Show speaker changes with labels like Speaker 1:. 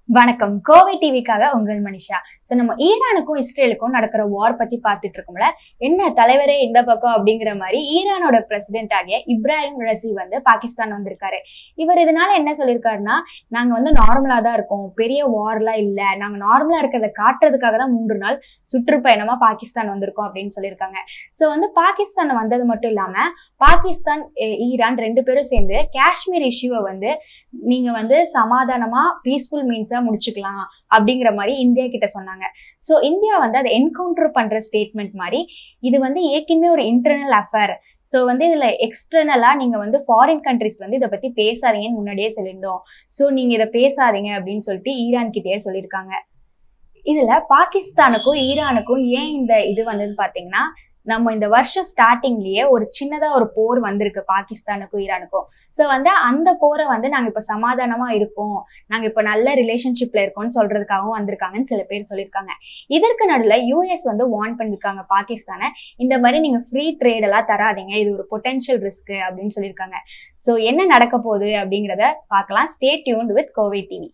Speaker 1: வணக்கம். கோவை டிவிக்காக உங்கள் மனிஷா. நம்ம ஈரானுக்கும் இஸ்ரேலுக்கும் நடக்கிற வார் பத்தி பார்த்துட்டு இருக்கோம்ல. என்ன தலைவரே இந்த பக்கம் அப்படிங்கிற மாதிரி ஈரானோட பிரசிடென்ட் ஆகிய இப்ராஹிம் ரசி பாகிஸ்தான் வந்திருக்காரு. இவர் இதனால என்ன சொல்லியிருக்காருன்னா, நாங்க நார்மலா தான் இருக்கோம், பெரிய வார்லாம் இல்ல, நாங்க நார்மலா இருக்கிறத காட்டுறதுக்காக தான் 3 நாள் சுற்றுப்பயணமா பாகிஸ்தான் வந்திருக்கோம் அப்படின்னு சொல்லியிருக்காங்க. பாகிஸ்தான் வந்தது மட்டும் இல்லாம பாகிஸ்தான் ஈரான் 2 பேரும் சேர்ந்து காஷ்மீர் இஷ்யூவை நீங்க சமாதானமா பீஸ்ஃபுல் மீன்ஸா முடிச்சுக்கலாம் அப்படிங்கிற மாதிரி இந்தியா கிட்ட சொன்னாங்க. இந்தியா அதை என்கவுண்டர் பண்ற ஸ்டேட்மெண்ட் மாதிரி இது ஏற்கனவே ஒரு இன்டர்னல் அஃபேர். இதுல எக்ஸ்டர்னலா நீங்க ஃபாரின் கண்ட்ரிஸ் இதை பத்தி பேசாதீங்கன்னு முன்னாடியே சொல்லியிருந்தோம். நீங்க இதை பேசாதீங்க அப்படின்னு சொல்லிட்டு ஈரான் கிட்டயே சொல்லியிருக்காங்க. இதுல பாகிஸ்தானுக்கும் ஈரானுக்கும் ஏன் இந்த இது வந்ததுன்னு பாத்தீங்கன்னா, நம்ம இந்த வருஷம் ஸ்டார்டிங்லயே ஒரு சின்னதா ஒரு போர் வந்திருக்கு பாகிஸ்தானுக்கும் ஈரானுக்கும். அந்த போரை நாங்க இப்ப சமாதானமா இருக்கோம், நாங்க இப்ப நல்ல ரிலேஷன்ஷிப்ல இருக்கோம்னு சொல்றதுக்காகவும் வந்திருக்காங்கன்னு சில பேர் சொல்லியிருக்காங்க. இதற்கு நடுவுல யூஎஸ் வார்ன் பண்ணிருக்காங்க பாகிஸ்தானை, இந்த மாதிரி நீங்க ஃப்ரீ ட்ரேட் எல்லாம் தராதீங்க, இது ஒரு பொட்டன்ஷியல் ரிஸ்க் அப்படின்னு சொல்லியிருக்காங்க. என்ன நடக்க போகுது அப்படிங்கிறத பார்க்கலாம். Stay tuned with Kovai TV.